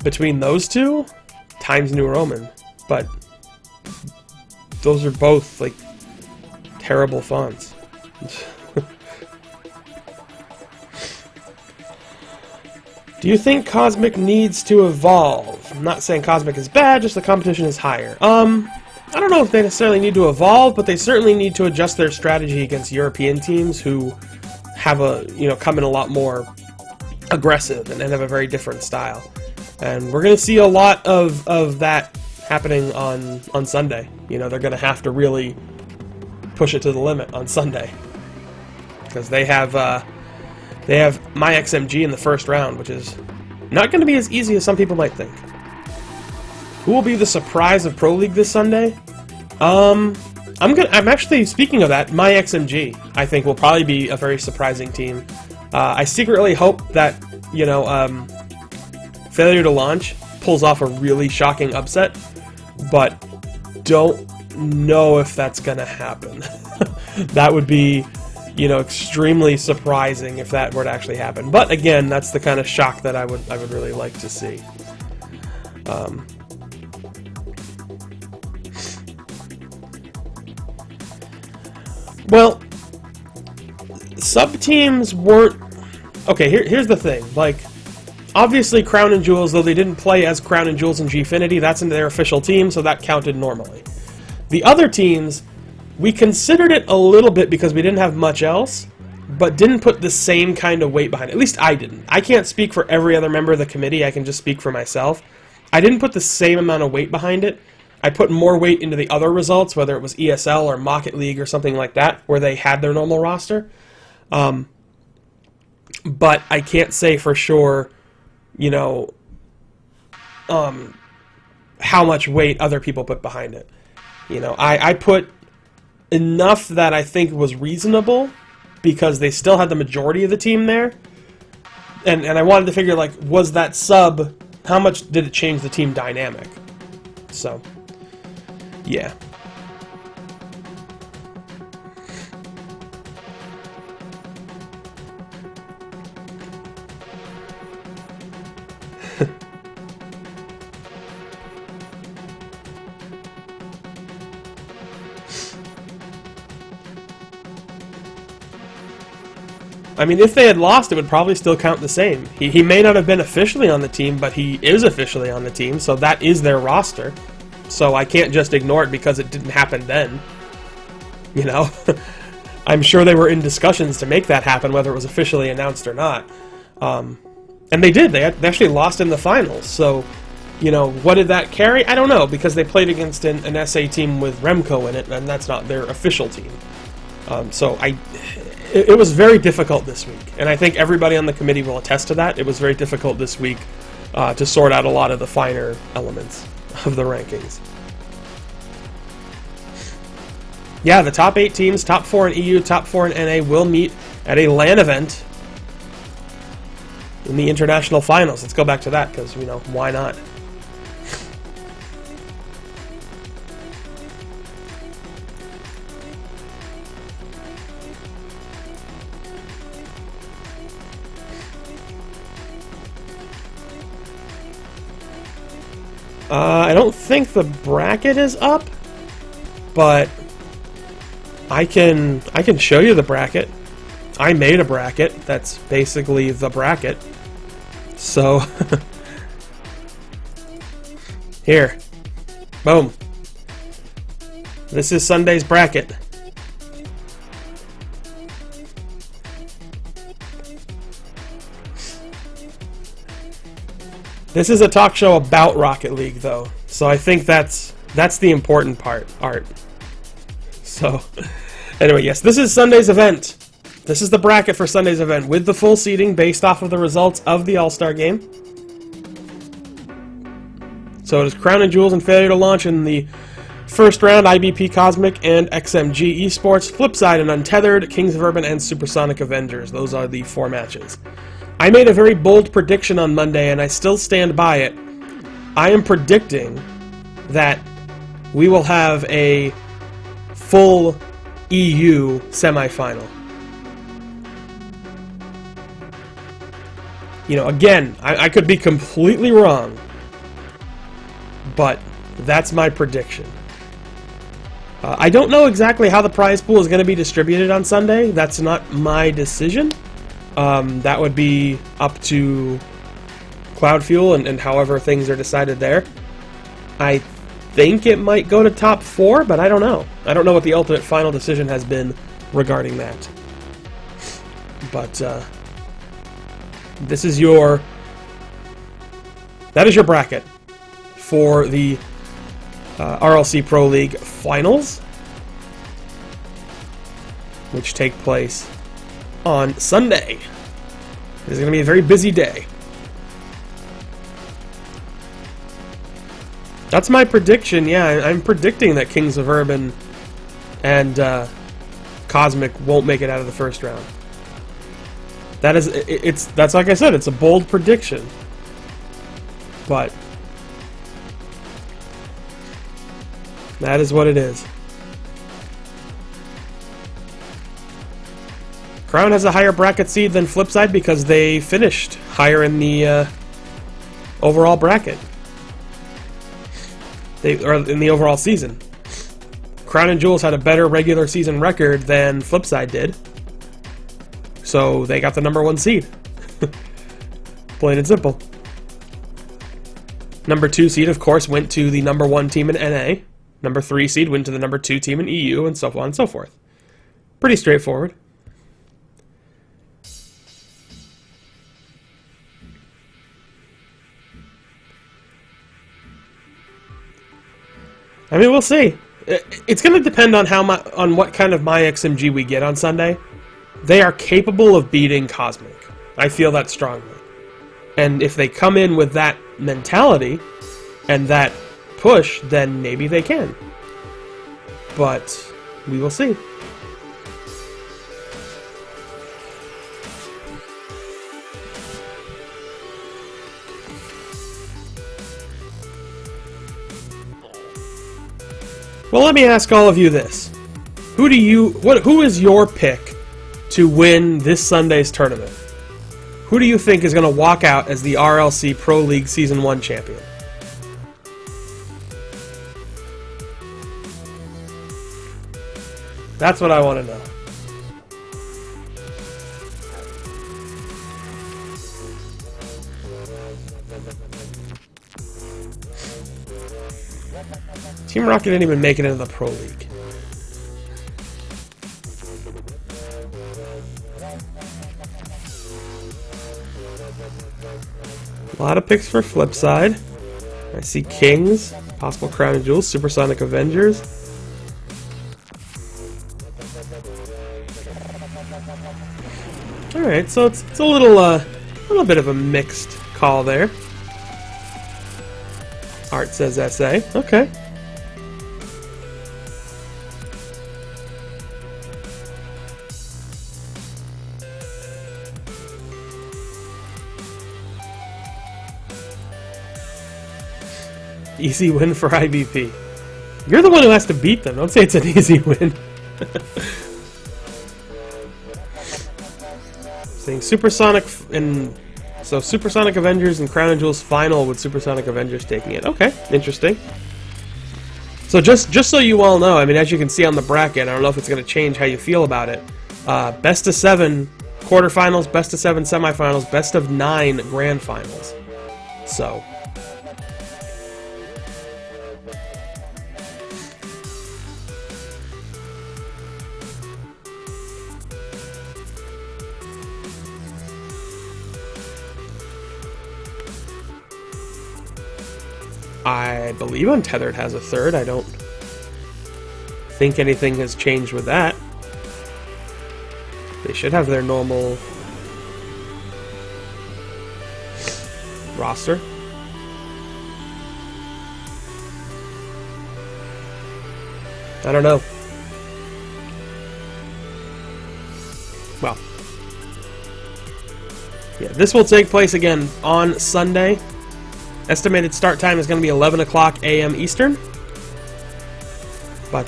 Between those two, Times New Roman, but those are both like terrible fonts. Do you think Cosmic needs to evolve? I'm not saying Cosmic is bad, just the competition is higher. I don't know if they necessarily need to evolve, but they certainly need to adjust their strategy against European teams who have come in a lot more aggressive and have a very different style. And we're going to see a lot of that happening on Sunday. They're going to have to really push it to the limit on Sunday, because they have my XMG in the first round, which is not going to be as easy as some people might think. Who will be the surprise of Pro League this Sunday? I'm actually, speaking of that, my XMG I think will probably be a very surprising team. I secretly hope that Failure to Launch pulls off a really shocking upset, but don't know if that's gonna happen. That would be, extremely surprising if that were to actually happen. But again, that's the kind of shock that I would really like to see. Well, sub teams weren't okay. Here's the thing, like. Obviously, Crown and Jewels, though they didn't play as Crown and Jewels and Gfinity, that's in their official team, so that counted normally. The other teams, we considered it a little bit because we didn't have much else, but didn't put the same kind of weight behind it. At least I didn't. I can't speak for every other member of the committee, I can just speak for myself. I didn't put the same amount of weight behind it. I put more weight into the other results, whether it was ESL or Market League or something like that, where they had their normal roster. But I can't say for sure how much weight other people put behind it. I put enough that I think was reasonable because they still had the majority of the team there. And I wanted to figure, like, was that sub, how much did it change the team dynamic? So, yeah. I mean, if they had lost, it would probably still count the same. He may not have been officially on the team, but he is officially on the team, so that is their roster. So I can't just ignore it because it didn't happen then. I'm sure they were in discussions to make that happen, whether it was officially announced or not. And they did. They actually lost in the finals. So, what did that carry? I don't know, because they played against an SA team with Remco in it, and that's not their official team. It was very difficult this week, and I think everybody on the committee will attest to that. It was very difficult this week to sort out a lot of the finer elements of the rankings. Yeah, the top 8 teams, top 4 in EU, top 4 in NA, will meet at a LAN event in the international finals. Let's go back to that, because, why not? I don't think the bracket is up, but I can show you the bracket. I made a bracket that's basically the bracket. So here. Boom. This is Sunday's bracket. This is a talk show about Rocket League, though, so I think that's the important part, Art. So, anyway, yes, this is Sunday's event. This is the bracket for Sunday's event, with the full seeding based off of the results of the All-Star game. So it is Crown and Jewels and Failure to Launch in the first round, IBP Cosmic and XMG Esports. Flipside and Untethered, Kings of Urban, and Supersonic Avengers. Those are the 4 matches. I made a very bold prediction on Monday, and I still stand by it. I am predicting that we will have a full EU semifinal. You know, again, I could be completely wrong, but that's my prediction. I don't know exactly how the prize pool is going to be distributed on Sunday. That's not my decision. That would be up to Cloud Fuel and however things are decided there. I think it might go to top 4, but I don't know. I don't know what the ultimate final decision has been regarding that. But, that is your bracket for the RLC Pro League Finals, which take place on Sunday. It is going to be a very busy day. That's my prediction, yeah. I'm predicting that Kings of Urban and Cosmic won't make it out of the first round. That's like I said, it's a bold prediction. But that is what it is. Crown has a higher bracket seed than Flipside because they finished higher in the overall bracket. Or in the overall season. Crown and Jewels had a better regular season record than Flipside did. So they got the number 1 seed. Plain and simple. Number 2 seed, of course, went to the number 1 team in NA. Number 3 seed went to the number 2 team in EU, and so on and so forth. Pretty straightforward. I mean, we'll see. It's going to depend on on what kind of MyXMG we get on Sunday. They are capable of beating Cosmic. I feel that strongly. And if they come in with that mentality and that push, then maybe they can. But we will see. Well, let me ask all of you this. Who is your pick to win this Sunday's tournament? Who do you think is going to walk out as the RLC Pro League Season 1 champion? That's what I want to know. Team Rocket didn't even make it into the Pro League. A lot of picks for Flipside. I see Kings, possible Crown and Jewels, Supersonic Avengers. Alright, so it's a little bit of a mixed call there. Art says SA. Okay. Easy win for IBP. You're the one who has to beat them. Don't say it's an easy win. Saying Supersonic and so Supersonic Avengers and Crown and Jewels final with Supersonic Avengers taking it. Okay, interesting. So just so you all know, I mean, as you can see on the bracket, I don't know if it's going to change how you feel about it. Best of 7 quarterfinals, best of 7 semifinals, best of 9 grand finals. So I believe Untethered has a 3rd. I don't think anything has changed with that. They should have their normal roster. I don't know. Well, yeah, this will take place again on Sunday. Estimated start time is going to be 11 o'clock a.m. Eastern. But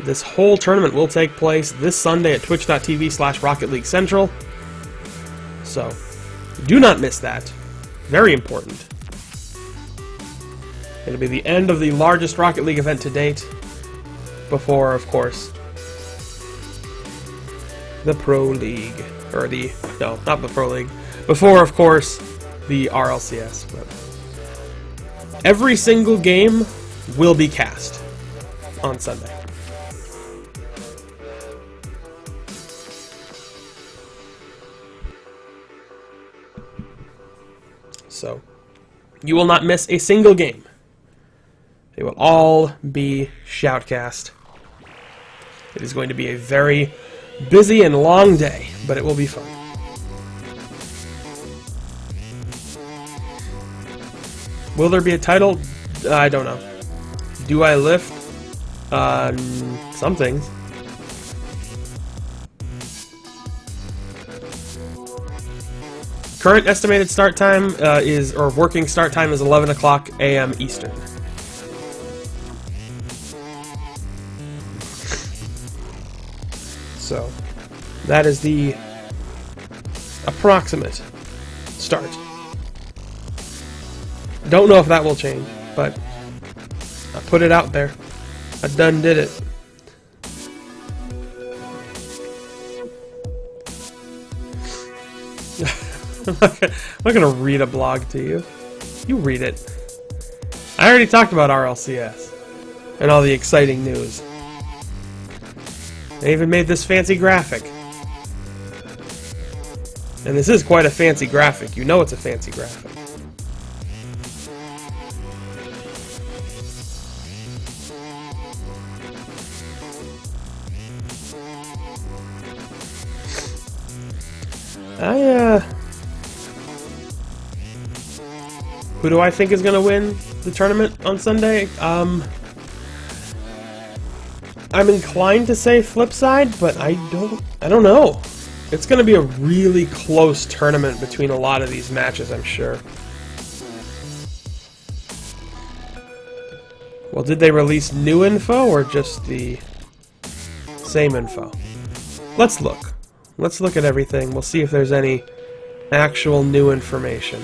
this whole tournament will take place this Sunday at twitch.tv/Rocket League Central. So, do not miss that. Very important. It'll be the end of the largest Rocket League event to date. Before, of course, the Pro League. Or the... No, not the Pro League. Before, of course, the RLCS. But every single game will be cast on Sunday. So, you will not miss a single game. They will all be shoutcast. It is going to be a very busy and long day, but it will be fun. Will there be a title? I don't know. Do I lift? Some things. Current estimated start time working start time is 11 o'clock a.m. Eastern. So, that is the approximate start. Don't know if that will change, but I put it out there. I done did it. I'm not gonna read a blog to you. You read it. I already talked about RLCS and all the exciting news. They even made this fancy graphic. And this is quite a fancy graphic. You know it's a fancy graphic. Who do I think is going to win the tournament on Sunday? I'm inclined to say Flipside, but I don't know. It's going to be a really close tournament between a lot of these matches, I'm sure. Well, did they release new info or just the same info? Let's look. Let's look at everything. We'll see if there's any actual new information.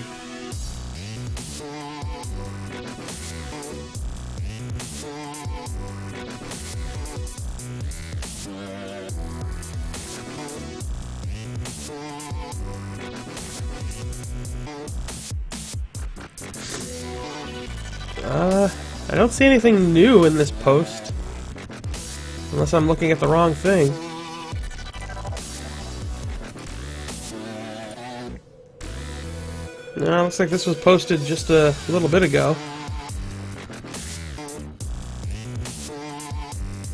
I don't see anything new in this post. Unless I'm looking at the wrong thing. No, looks like this was posted just a little bit ago.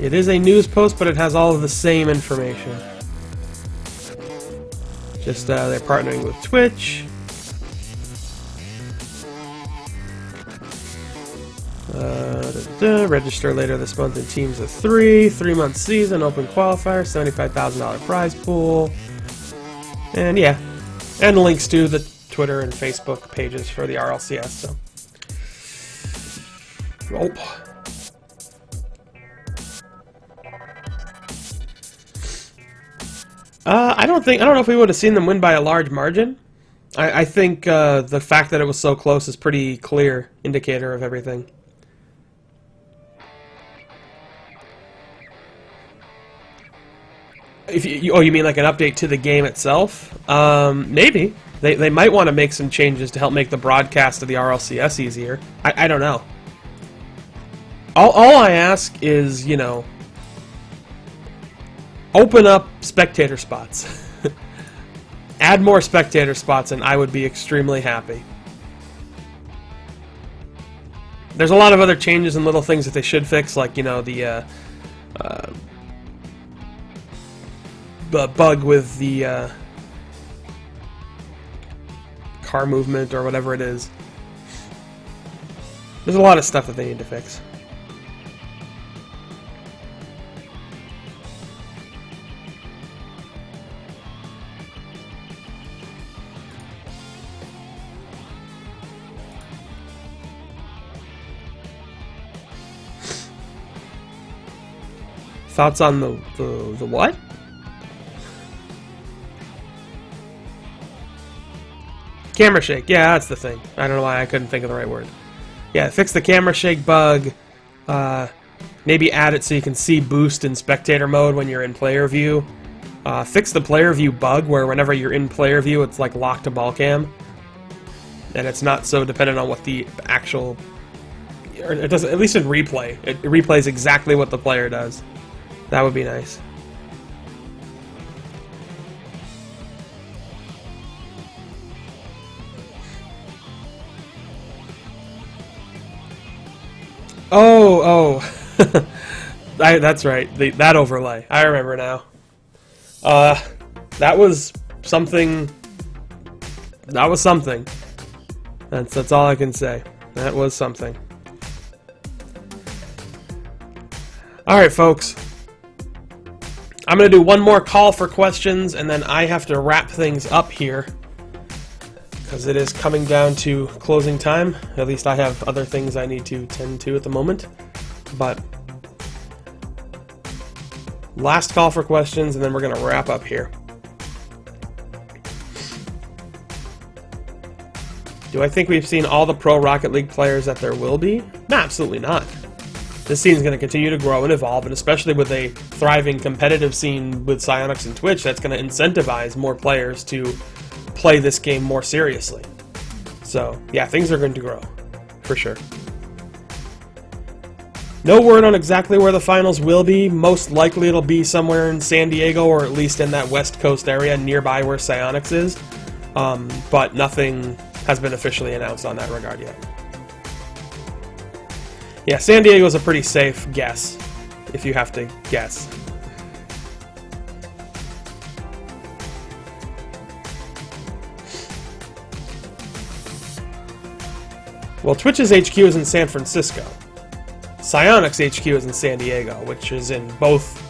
It is a news post, but it has all of the same information. Just, they're partnering with Twitch. Register later this month in teams of 3. 3-month season, open qualifier, $75,000 prize pool. And yeah. And links to the Twitter and Facebook pages for the RLCS, so. Oh. I don't know if we would have seen them win by a large margin. I think the fact that it was so close is pretty clear indicator of everything. You mean like an update to the game itself? Maybe. They might want to make some changes to help make the broadcast of the RLCS easier. I don't know. All I ask is, you know, open up spectator spots. Add more spectator spots and I would be extremely happy. There's a lot of other changes and little things that they should fix, like, you know, the bug with the car movement or whatever it is. There's a lot of stuff that they need to fix. Thoughts on the what? Camera shake. Yeah, that's the thing. I don't know why I couldn't think of the right word. Yeah, fix the camera shake bug. Maybe add it so you can see boost in spectator mode when you're in player view. Fix the player view bug where whenever you're in player view, it's like locked to ball cam. And it's not so dependent on what the actual... Or it doesn't, at least in replay. It replays exactly what the player does. That would be nice. Oh. That's right. That overlay. I remember now. That was something. That was something. That's all I can say. That was something. Alright, folks. I'm going to do one more call for questions, and then I have to wrap things up here. Because it is coming down to closing time. At least I have other things I need to tend to at the moment. But last call for questions, and then we're going to wrap up here. Do I think we've seen all the Pro Rocket League players that there will be? No, absolutely not. This scene is going to continue to grow and evolve, and especially with a thriving competitive scene with Psyonix and Twitch, that's going to incentivize more players to play this game more seriously. So, yeah, things are going to grow, for sure. No word on exactly where the finals will be. Most likely it'll be somewhere in San Diego, or at least in that West Coast area nearby where Psyonix is. But nothing has been officially announced on that regard yet. Yeah, San Diego is a pretty safe guess, if you have to guess. Well, Twitch's HQ is in San Francisco. Psyonix HQ is in San Diego, which is in both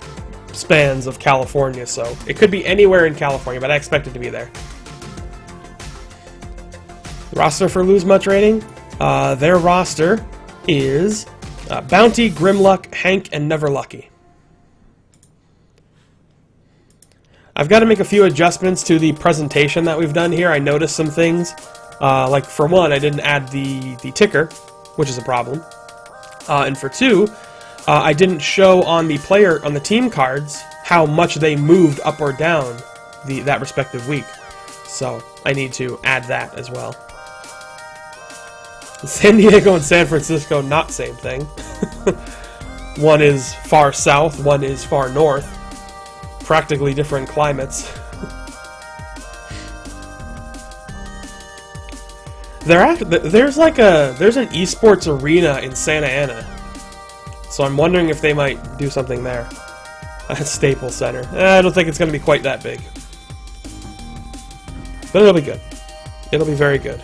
spans of California, so it could be anywhere in California, but I expect it to be there. Roster for Lose Much rating? Their roster is Bounty, Grimluck, Hank, and Never Lucky. I've got to make a few adjustments to the presentation that we've done here. I noticed some things. Like, for one, I didn't add the ticker, which is a problem. And for two, I didn't show on the team cards how much they moved up or down that respective week. So I need to add that as well. San Diego and San Francisco, not same thing. One is far south, one is far north. Practically different climates. There's an esports arena in Santa Ana. So I'm wondering if they might do something there. At Staples Center. I don't think it's going to be quite that big. But it'll be good. It'll be very good.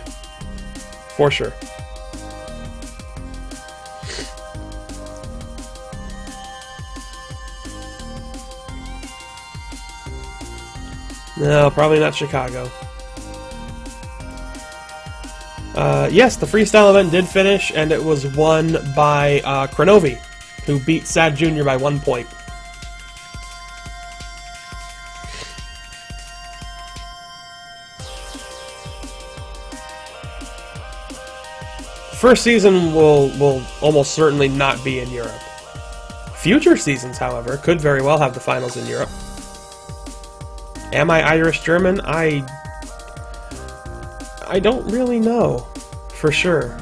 For sure. No, probably not Chicago. Yes, the freestyle event did finish, and it was won by Cronovi, who beat Sad Jr. by 1 point. First season will almost certainly not be in Europe. Future seasons, however, could very well have the finals in Europe. Am I Irish-German? I don't really know, for sure.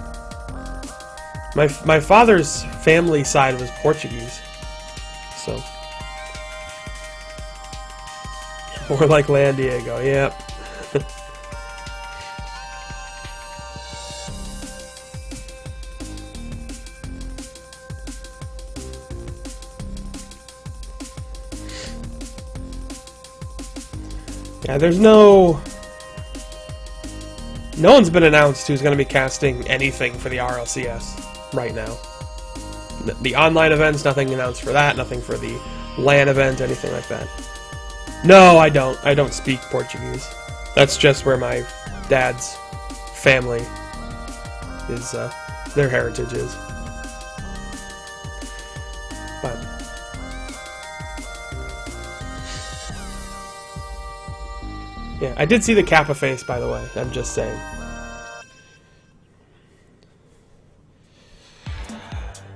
My father's family side was Portuguese, so. More like San Diego, yep. Yeah, there's no one's been announced who's going to be casting anything for the RLCS. right now. The online events, nothing announced for that, nothing for the LAN event, anything like that. No, I don't. I don't speak Portuguese. That's just where my dad's family is, their heritage is. But yeah, I did see the Kappa face, by the way. I'm just saying.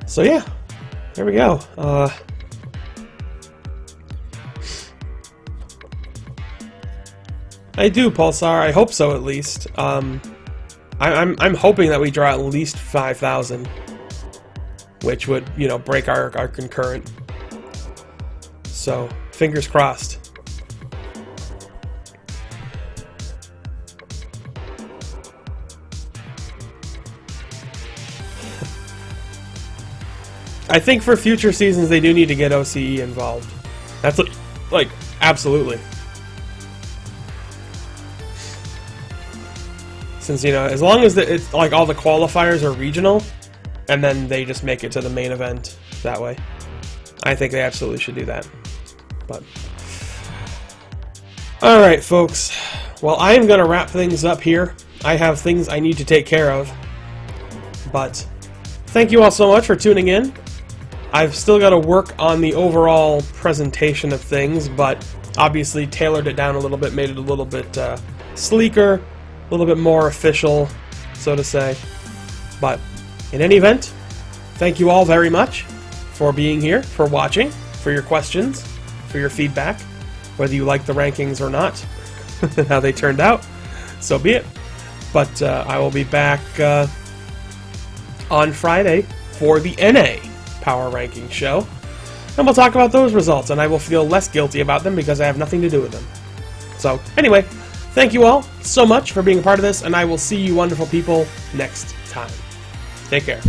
So yeah, there we go. I do, Pulsar. I hope so, at least. I'm hoping that we draw at least 5,000, which would, you know, break our concurrent. So fingers crossed. I think for future seasons they do need to get OCE involved. That's like absolutely. Since, you know, as long as it's like all the qualifiers are regional, and then they just make it to the main event that way, I think they absolutely should do that. But all right, folks. Well, I am gonna wrap things up here. I have things I need to take care of. But thank you all so much for tuning in. I've still got to work on the overall presentation of things, but obviously tailored it down a little bit, made it a little bit sleeker, a little bit more official, so to say. But in any event, thank you all very much for being here, for watching, for your questions, for your feedback, whether you like the rankings or not, how they turned out, so be it. But I will be back on Friday for the NA Power Ranking show, and we'll talk about those results, and I will feel less guilty about them because I have nothing to do with them. So anyway, thank you all so much for being a part of this, and I will see you wonderful people next time. Take care.